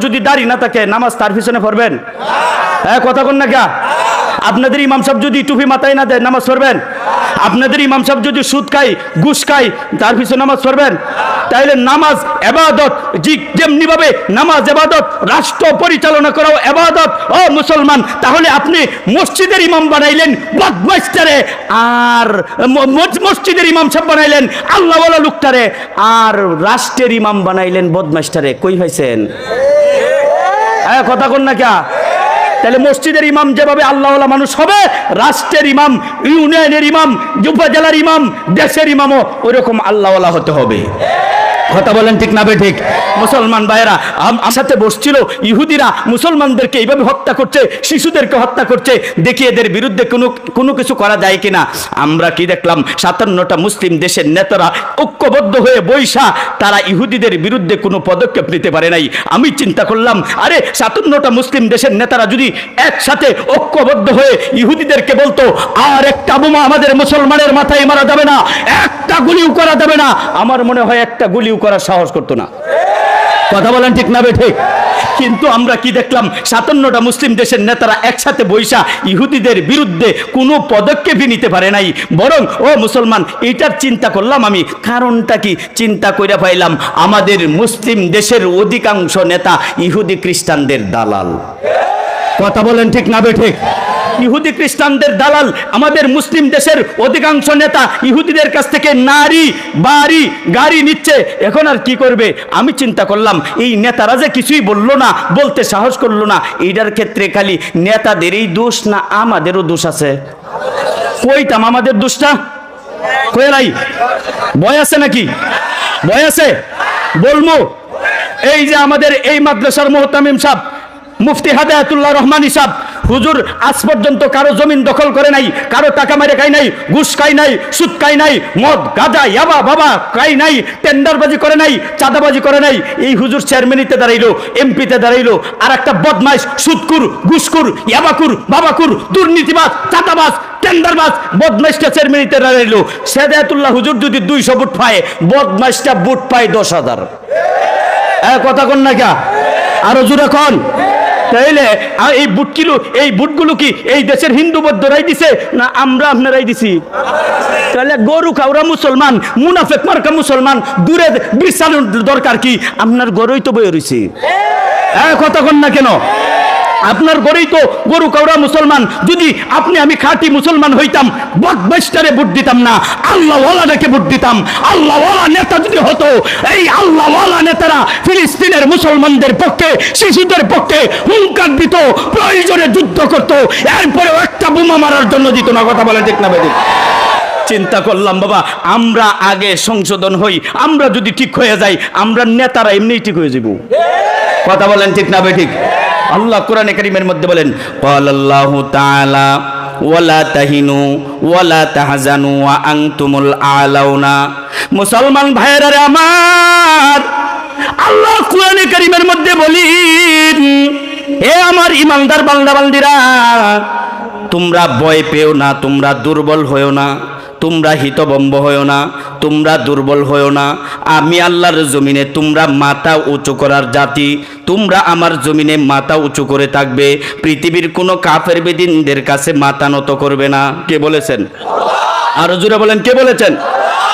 যদি দাড়ি না থাকে নামাজ তার পিছনে পড়বেন? হ্যাঁ, কথা কোন না কে? আপনাদের ইমাম সাহেব যদি টুপি মাথায় না দেয় নামাজ পড়বেন? আপনাদের ইমাম সাহেব যদি সুদ খায় ঘুষ খায় তার পিছনে নামাজ পড়বেন? তাইলে নামাজ ইবাদত, যেমনি ভাবে নামাজ ইবাদত, রাষ্ট্র পরিচালনা করাও ইবাদত। ও মুসলমান, তাহলে আপনি মসজিদের ইমাম বানাইলেন বদমাইশটারে, আর মসজিদের ইমাম সাহেব বানাইলেন আল্লাহওয়ালা লোকটারে, আর রাষ্ট্রের ইমাম বানাইলেন বদমাইশটারে। কই হইছেন? হ্যাঁ, কথা কোন না কে? তাহলে মসজিদের ইমাম যেভাবে আল্লাহওয়ালা মানুষ হবে, রাষ্ট্রের ইমাম, ইউনিয়নের ইমাম, উপজেলার ইমাম, দেশের ইমামও ওইরকম আল্লাহওয়ালা হতে হবে। কথা বলেন ঠিক না বে ঠিক? মুসলমান ভাইয়েরা, আমার সাথে বসছিল ইহুদিরা মুসলমানদেরকে এইভাবে হত্যা করছে, শিশুদেরকে হত্যা করছে, দেখি এদের বিরুদ্ধে কোনো কিছু করা যায় কিনা। আমরা কি দেখলাম? 57টা মুসলিম দেশের নেতারা ঐক্যবদ্ধ হয়ে বৈশা তারা ইহুদিদের বিরুদ্ধে কোনো পদক্ষেপ নিতে পারে নাই। আমি চিন্তা করলাম, আরে 57টা মুসলিম দেশের নেতারা যদি একসাথে ঐক্যবদ্ধ হয়ে ইহুদিদেরকে বলতো আর একটা বোমা আমাদের মুসলমানের মাথায় মারা যাবে না, একটা গুলিও করা যাবে না, আমার মনে হয় একটা গুলিও করার সাহস করতো না। কথা বলেন ঠিক না বে ঠিক? কিন্তু আমরা কি দেখলাম? 57টা মুসলিম দেশের নেতারা একসাথে বৈশা ইহুদিদের বিরুদ্ধে কোনো পদক্ষেপই নিতে পারে নাই। বরং ও মুসলমান, এটার চিন্তা করলাম আমি, কারণটা কি চিন্তা করে পাইলাম, আমাদের মুসলিম দেশের অধিকাংশ নেতা ইহুদি খ্রিস্টানদের দালাল। কথা বলেন ঠিক না বে ঠিক? ইহুদি খ্রিস্টানদের দালাল। আমাদের মুসলিম দেশের অধিকাংশ নেতা ইহুদিদের কাছ থেকে নারী, বাড়ি, গাড়ি নিচ্ছে। এখন আর কি করবে? আমি চিন্তা করলাম, এই নেতারা যে কিছুই বললো না, বলতে সাহস করলো না, এইটার ক্ষেত্রে খালি নেতাদেরই দোষ না আমাদেরও দোষ আছে? কইতাম আমাদের দোষটা কই নাই? ভয় আছে নাকি? ভয় আছে? বলবো। এই যে আমাদের এই মাদ্রাসার মুহতামিম সাহেব মুফতি হাদায়াতুল্লাহ রহমানী সাহেব, হুজুর আজ পর্যন্ত কারো জমিন দখল করে নাই, কারো টাকা মেরে খাই নাই, ঘুষ খাই নাই, সুদ খাই নাই, মদ গাঁজা ইয়াবা বাবা খাই নাই, টেন্ডারবাজি করে নাই, চাঁদাবাজি করে নাই। এই হুজুর চেয়ারম্যানিতে দাঁড়াইলো, এমপিতে দাঁড়াইলো, আর একটা বদমাইশ, সুদকুর, ঘুষকুর, ইয়াবাকুর, বাবাকুর, দুর্নীতিবাজ, চাঁদাবাজ, টেন্ডারবাজ বদমাইশটা চেয়ারম্যানিতে দাঁড়াইলো। হাদায়াতুল্লাহ হুজুর যদি 200 ভোট পায়, বদমাইশটা ভোট পায় 10,000। কথা কোন না কে? আরো জোরে কোন? তাইলে এই বুটগুলো কি এই দেশের হিন্দু বৌদ্ধরাই দিছে না আমরা আপনারাই দিছি? তাহলে গরু খাওয়া মুসলমান, মুনাফেক মার্কা মুসলমান দূরে বিছানোর দরকার কি? আপনার গরুই তো বয়ে রয়েছে। কথা কন না কেন? আপনার গরেই তো গরু কাউরা মুসলমান। যদি আপনি আমি খাঁটি মুসলমান হইতাম, বদমাইশটারে ভোট দিতাম না, আল্লাহওয়ালাকে ভোট দিতাম। আল্লাহওয়ালা নেতা যদি হতো, এই আল্লাহওয়ালা নেতারা ফিলিস্তিনের মুসলমানদের পক্ষে, শিশুদের পক্ষে হুঙ্কার দিত, প্রয়োজনে যুদ্ধ করত, এরপরেও একটা বোমা মারার জন্য দিত না। কথা বলে ঠিক না বেঠিক? চিন্তা করলাম বাবা, আমরা আগে সংশোধন হই, আমরা যদি ঠিক হয়ে যাই, আমরা নেতারা এমনিই ঠিক হয়ে যাব। কথা বলেন ঠিক না বেঠিক? আল্লাহ কোরআনে কারীমের মধ্যে বলেন, ক্বালাল্লাহু তাআলা ওয়ালা তাহিনু ওয়ালা তাহজানু ওয়া আনতুমুল আলাউনা। মুসলমান ভাইয়েরা রে আমার, আল্লাহ কোরআনে কারীমের মধ্যে বলেন, হে আমার ইমানদার বান্দা বান্দীরা, তোমরা ভয় পেও না, তোমরা দুর্বল হয়ো না, তোমরা হিতবম্ব হয়ো না, তোমরা দুর্বল হয়ো না। আমি আল্লাহর জমিনে তোমরা মাথা উঁচু করার জাতি, তোমরা আমার জমিনে মাথা উঁচু করে থাকবে, পৃথিবীর কোনো কাফের বেদিনদের কাছে মাথা নত করবে না। কে বলেছেন? আরো জোরে বলেন, কে বলেছেন?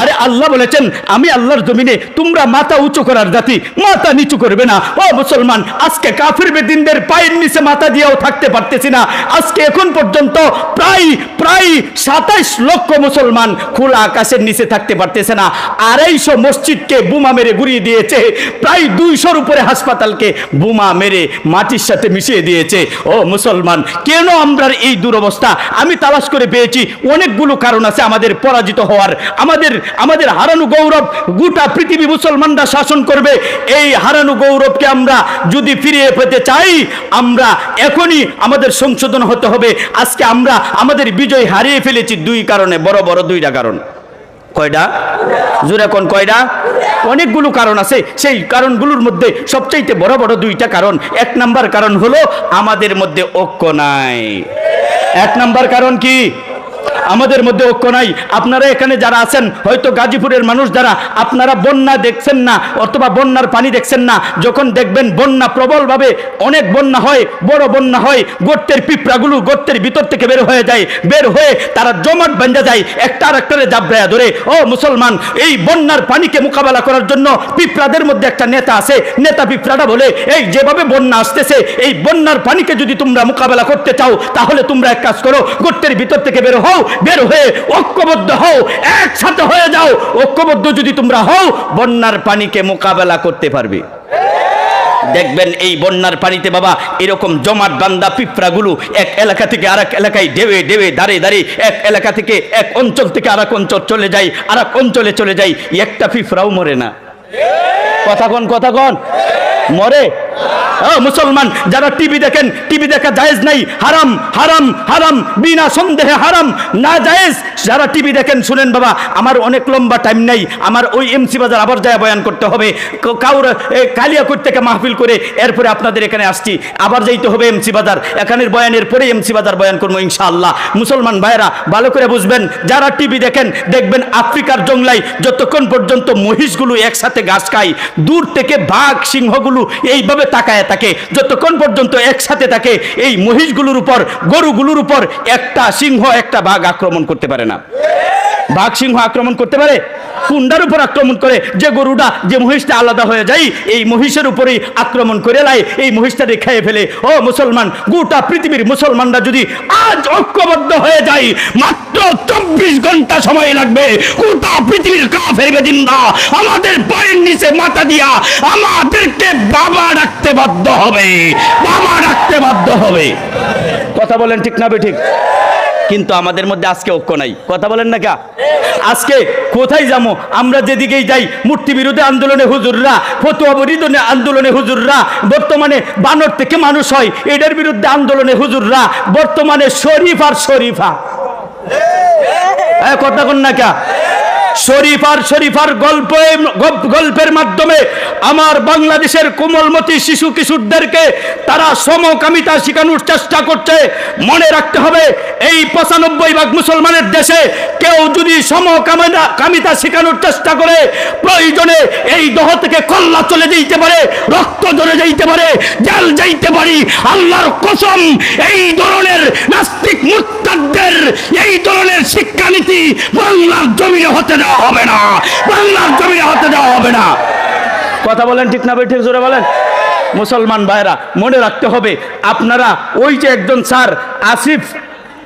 আরে আল্লাহ বলেছেন, আমি আল্লাহর জমিনে তোমরা মাথা উঁচু করার জাতি, মাথা নিচু করবে না। ও মুসলমান, আজকে কাফির বেদিনদের পায়ের নিচে মাথা দিয়েও থাকতে পারতেছি না। আজকে এখন পর্যন্ত প্রায় 27 লক্ষ মুসলমান খোলা আকাশের নিচে থাকতে পারতেছে না। 250 মসজিদকে বোমা মেরে গুড়িয়ে দিয়েছে, প্রায় 200-র উপরে হাসপাতালকে বোমা মেরে মাটির সাথে মিশিয়ে দিয়েছে। ও মুসলমান, কেন আমরা এই দুরবস্থা? আমি তালাশ করে পেয়েছি অনেকগুলো কারণ আছে আমাদের পরাজিত হওয়ার। আমাদের হারানো গৌরব গোটা পৃথিবী মুসলমানরা শাসন করবে। এই হারানো গৌরবকে আমরা যদি ফিরিয়ে পেতে চাই, আমরা এখনই আমাদের সংশোধন হতে হবে। আজকে আমরা আমাদের বিজয় হারিয়ে ফেলেছি 2 কারণে, বড় বড় 2টা কারণ। কয়টা? জোরে কোন কয়টা? অনেকগুলো কারণ আছে। সেই কারণগুলোর মধ্যে সবচাইতে বড় বড় 2টা কারণ। 1 নাম্বার কারণ হলো আমাদের মধ্যে ঐক্য নাই। 1 নাম্বার কারণ কি? আমাদের মধ্যে ঐক্য নাই। আপনারা এখানে যারা আছেন হয়তো গাজীপুরের মানুষ যারা, আপনারা বন্যা দেখছেন না অথবা বন্যার পানি দেখছেন না। যখন দেখবেন বন্যা প্রবলভাবে অনেক বন্যা হয়, বড় বন্যা হয়, গর্তের পিঁপড়াগুলো গর্তের ভিতর থেকে বের হয়ে যায়, বের হয়ে তারা জমাট বাঁধা যায়, একটা আরেকটারে জাবড়ায়া ধরে। ও মুসলমান, এই বন্যার পানিকে মোকাবেলা করার জন্য পিঁপড়াদের মধ্যে একটা নেতা আছে। নেতা পিঁপড়াটা বলে, এই যেভাবে বন্যা আসতেছে, এই বন্যার পানিকে যদি তোমরা মোকাবেলা করতে চাও তাহলে তোমরা এক কাজ করো, গর্তের ভিতর থেকে বের হও, বের হয়ে ঐক্যবদ্ধ হও, একসাথে হয়ে যাও। ঐক্যবদ্ধ যদি তোমরা হও, বন্যার পানিকে মোকাবেলা করতে পারবে। দেখবেন এই বন্যার পানিতে বাবা এরকম জমাট বান্দা পিঁপড়াগুলো এক এলাকা থেকে আরেক এলাকায় ডেবে ডেবে দাঁড়িয়ে দাঁড়িয়ে এক এলাকা থেকে এক অঞ্চল থেকে আরেক অঞ্চল চলে যায়, আরেক অঞ্চলে চলে যায়, একটা পিঁপড়াও মরে না। কথা কন মরে? মুসলমান যারা টিভি দেখেন, টিভি দেখা জায়েজ নাই, হারাম হারাম হারাম, বিনা সন্দেহে হারাম, না জায়েজ। যারা টিভি দেখেন শুনেন বাবা, আমার অনেক লম্বা টাইম নাই, আমার ওই এমসি বাজার আবার যায় বয়ান করতে হবে, কাউর কালিয়াকোট থেকে মাহফিল করে এরপরে আপনাদের এখানে আসছি, আবার যাইতে হবে এমসি বাজার, এখানের বয়ানের পরে এমসি বাজার বয়ান করবো ইনশাআল্লাহ। মুসলমান ভাইরা ভালো করে বুঝবেন, যারা টিভি দেখেন দেখবেন আফ্রিকার জংলায় যতক্ষণ পর্যন্ত মহিষগুলো একসাথে ঘাস খায়, দূর থেকে বাঘ সিংহগুলো এইভাবে তাকায় থাকে, যতক্ষণ পর্যন্ত একসাথে থাকে এই মহিষগুলোর উপর, গরুগুলোর উপর একটা সিংহ একটা বাঘ আক্রমণ করতে পারে না। বাঘ সিংহ আক্রমণ করতে পারে? কুন্ডার উপর আক্রমণ করে, যে গরুটা যে মহিষটা আলাদা হয়ে যায় এই মহিষের উপরেই আক্রমণ করে লাই, এই মহিষটাকে খেয়ে ফেলে। ও মুসলমান, গোটা পৃথিবীর মুসলমানরা যদি আজ ঐক্যবদ্ধ হয়ে যায়, মাত্র 24 ঘন্টা সময় লাগবে, গোটা পৃথিবীর কাফের বেদিনরা আমাদের পায়ের নিচে মাথা দিয়া আমাদেরকে বাবা ডাকতে বাধ্য হবে, বাবা ডাকতে বাধ্য হবে। কথা বলেন ঠিক না বেঠিক? কিন্তু আমাদের মধ্যে আজকে ঐক্য নাই। কথা বলেন না কা? আজকে কোথায় যাবো আমরা? যেদিকেই যাই মূর্তি বিরোধী আন্দোলনে হুজুররা, ফতোয়া বিরোধী আন্দোলনে হুজুররা, বর্তমানে বানর থেকে মানুষ হয় এটার বিরুদ্ধে আন্দোলনে হুজুররা, বর্তমানে শরীফ আর শরীফা। কথা বলেন না কা? শরীফার গল্পের মাধ্যমে আমার বাংলাদেশের কোমলমতি শিশু কিশোরদেরকে তারা সমকামিতা শেখানোর চেষ্টা করছে। মনে রাখতে হবে, এই 95% মুসলমানের দেশে কেউ যদি সমকামিতা শেখানোর চেষ্টা করে, প্রয়োজনে এই দেহ থেকে কল্লা চলে যেতে পারে, রক্ত ঝরে যাইতে পারে, জেল যাইতে পারি। আল্লাহর কসম, এই ধরনের নাস্তিক মুরতাদদের এই ধরনের শিক্ষানীতি বাংলার জমিনে হতে হবে না, বাংলার জমিনে হতে দেওয়া হবে না। কথা বলেন ঠিক না ঠিক? জোরে বলেন। মুসলমান ভাইরা মনে রাখতে হবে, আপনারা ওই যে একজন স্যার আসিফ,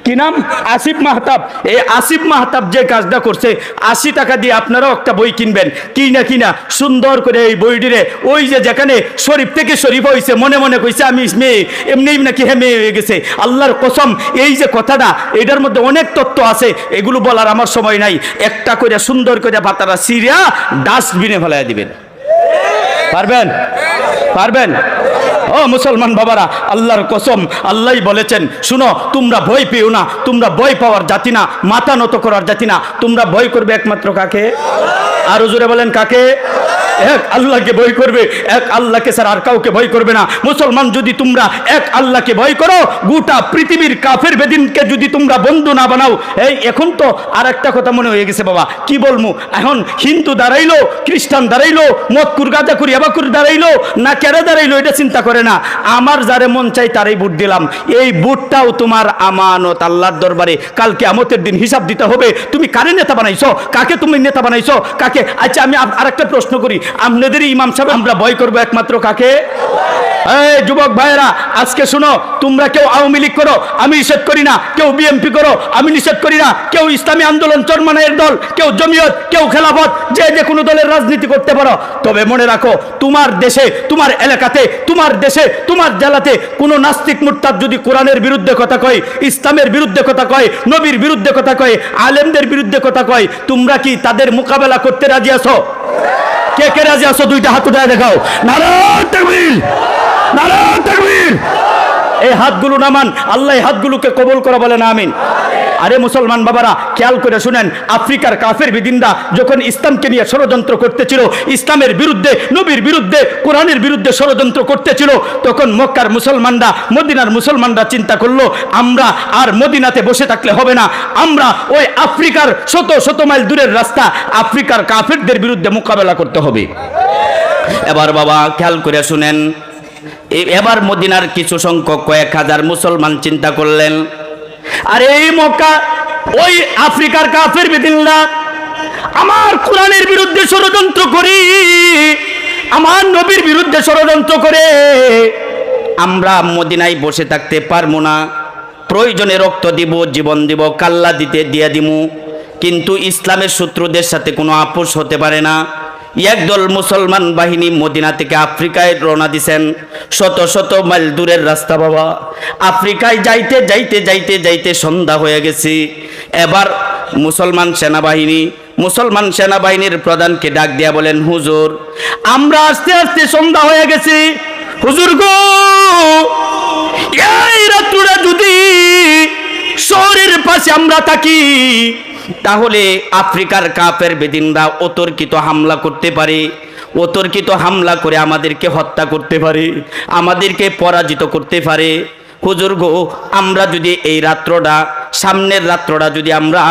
কি নাম, আসিফ মাহতাব, এই আসিফ মাহতাব যে কাজটা করছে, 80 টাকা দিয়ে আপনারাও একটা বই কিনবেন, কিনা সুন্দর করে এই বইটিরে, ওই যে যেখানে শরীফ থেকে শরীফ হয়েছে, মনে মনে কইছে আমি মেয়ে, এমনি নাকি হ্যাঁ মেয়ে হয়ে গেছে। আল্লাহর কসম, এই যে কথাটা, এটার মধ্যে অনেক তত্ত্ব আছে, এগুলো বলার আমার সময় নাই। একটা করে সুন্দর করে পাতাটা সিরিয়া ডাস্টবিনে ফেলাই দিবেন। পারবেন? পারবেন? ও মুসলমান বাবারা, আল্লাহর কসম, আল্লাহ বলেছেন, শুনো, তোমরা ভয় পেও না, তোমরা ভয় পাওয়ার জাতি না, মাথা নত করার জাতি না, তোমরা ভয় করবে একমাত্র কাকে? আরো জোরে বলেন কাকে? এক আল্লাহকে ভয় করবে, এক আল্লাহকে ছাড়া আর কাউকে ভয় করবে না। মুসলমান, যদি তোমরা এক আল্লাহকে ভয় করো, গোটা পৃথিবীর কাফের বেদিনকে যদি তোমরা বন্ধু না বানাও। এই এখন তো আর একটা কথা মনে হয়ে গেছে বাবা, কি বলবো, এখন হিন্দু দাঁড়াইলো, খ্রিস্টান দাঁড়াইলো, মদকুর গাঁজাকুর এবাকুর দাঁড়াইলো না কেড়ে দাঁড়াইলো, এটা চিন্তা করে না। আমার যারে মন চাই তারই ভোট দিলাম। এই ভোটটাও তোমার আমানত আল্লাহর দরবারে, কালকে কিয়ামতের দিন হিসাব দিতে হবে। তুমি কারে নেতা বানাইছো, কাকে তুমি নেতা বানাইছো, কাকে? আচ্ছা, আমি আরেকটা প্রশ্ন করি, আপনাদের ইমাম সাহেব আমরা ভয় করবো একমাত্র কাকে? এই যুবক ভাইয়েরা, আজকে শুনো, তোমরা কেউ আওয়ামী লীগ করো, আমি নিষেধ করি না, কেউ বিএনপি করো, আমি নিষেধ করি না, কেউ ইসলামী আন্দোলন চরমানের দল, কেউ জমিয়ত, কেউ খেলাফত, যে কোনো দলের রাজনীতি করতে পারো। তবে মনে রাখো, তোমার দেশে, তোমার এলাকাতে, তোমার দেশে, তোমার জেলাতে কোনো নাস্তিক মুরতাদ যদি কোরআনের বিরুদ্ধে কথা কয়, ইসলামের বিরুদ্ধে কথা কয়, নবীর বিরুদ্ধে কথা কয়, আলেমদের বিরুদ্ধে কথা কয়, তোমরা কি তাদের মোকাবেলা করতে রাজি আছো? কে কে রাজি আছো? দুইটা হাত উঠায় দেখাও। নারায়ে তাকবীর, নারায়ে তাকবীর। এই হাতগুলো নামান, আল্লাহ এই হাতগুলোকে কবুল করা বলেন আমিন। আরে মুসলমান বাবারা খেয়াল করে শুনেন, আফ্রিকার কাফের বেদিনরা যখন ইসলামকে নিয়ে ষড়যন্ত্র করতেছিল, ইসলামের বিরুদ্ধে, নবীর বিরুদ্ধে, কোরআনের বিরুদ্ধে ষড়যন্ত্র করতেছিল, তখন মক্কার মুসলমানরা, মদিনার মুসলমানরা চিন্তা করলো আমরা আর মদিনাতে বসে থাকলে হবে না, আমরা ওই আফ্রিকার শত শত মাইল দূরের রাস্তা আফ্রিকার কাফেরদের বিরুদ্ধে মোকাবেলা করতে হবে। এবার বাবা খেয়াল করে শুনেন, এবার মদিনার কিছু সংখ্যক কয়েক হাজার মুসলমান চিন্তা করলেন, আরে এই মক্কা ওই আফ্রিকার কাফের বেদিনরা আমার কোরআনের বিরুদ্ধে ষড়যন্ত্র করি, আমার নবীর বিরুদ্ধে ষড়যন্ত্র করে আমরা মদিনায় বসে থাকতে পারবো না, প্রয়োজনে রক্ত দিব, জীবন দিব, কাল্লা দিয়ে দিমু, কিন্তু ইসলামের শত্রুদের সাথে কোনো আপোষ হতে পারে না। একদল মুসলমান বাহিনী মদিনা থেকে আফ্রিকায় রওনা দিছেন, শত শত মাইল দূরের রাস্তা বাবা। আফ্রিকায় যাইতে যাইতে যাইতে যাইতে সন্ধ্যা হয়ে গেছে। এবার মুসলমান সেনাবাহিনীর প্রধানকে ডাক দিয়া বলেন, হুজুর আমরা আস্তে আস্তে সন্ধ্যা হয়ে গেছি, হুজুর গো এই রাত্রিটা যদি শহরের পাশে আমরা থাকি তাহলে আফ্রিকার কাফের বেদিনরা অতর্কিত হামলা করতে পারে, অতর্কিত হামলা করে আমাদেরকে হত্যা করতে পারে, আমাদেরকে পরাজিত করতে পারে। হুজুর গো আমরা যদি এই রাত্রটা, সামনের রাত্রটা যদি আমরা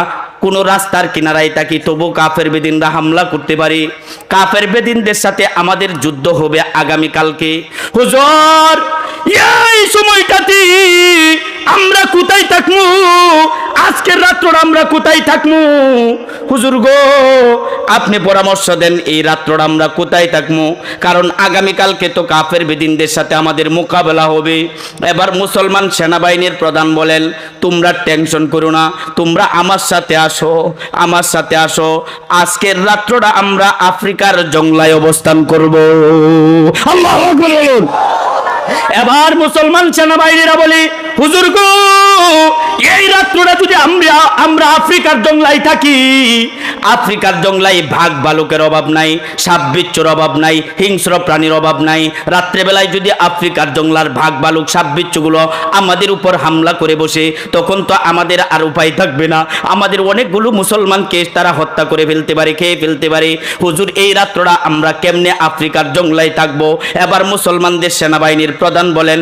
কোনো রাস্তার কিনারায় থাকি তবু কাফের বেদিনরা হামলা করতে পারি, কাফের বেদিনদের সাথে আমাদের যুদ্ধ হবে আগামীকালকে। হুজুর এই সময়টাতে আমরা কোথায় থাকবো, আজকের রাত্রটা আমরা কোথায় থাকবো? হুজুর গো আপনি পরামর্শ দেন এই রাত্রটা আমরা কোথায় থাকবো, কারণ আগামীকালকে তো কাফের বেদিনদের সাথে আমাদের মোকাবেলা হবে। এবার মুসলমান সেনাবাহিনীর প্রধান বলেন, তোমরা টেনশন করো না, তোমরা আমার সাথে আসো, আমার সাথে আসো, আজকের রাত্রটা আমরা আফ্রিকার জংলায় অবস্থান করব। আল্লাহু আকবার বলুন। এবার মুসলমান সেনাবাহিনীরা বলে, হুজুর গো এই রাত্রটা যদি আমরা আফ্রিকার জংলায় থাকি, আফ্রিকার জংলায় ভাগ বালকের অভাব নাই, সাপ বিচ্ছুর অভাব নাই, হিংস্র প্রাণীর অভাব নাই, রাত্রেবেলায় যদি আফ্রিকার জংলার ভাগ বালক সাপ বিচ্ছুগুলো আমাদের উপর হামলা করে বসে, তখন তো আমাদের আর উপায় থাকবে না, আমাদের অনেকগুলো মুসলমানকে তারা হত্যা করে ফেলতে পারে, খেয়ে ফেলতে পারে। হুজুর এই রাত্রটা আমরা কেমনে আফ্রিকার জংলায় থাকবো? এবার মুসলমানদের সেনাবাহিনীর প্রধান বলেন,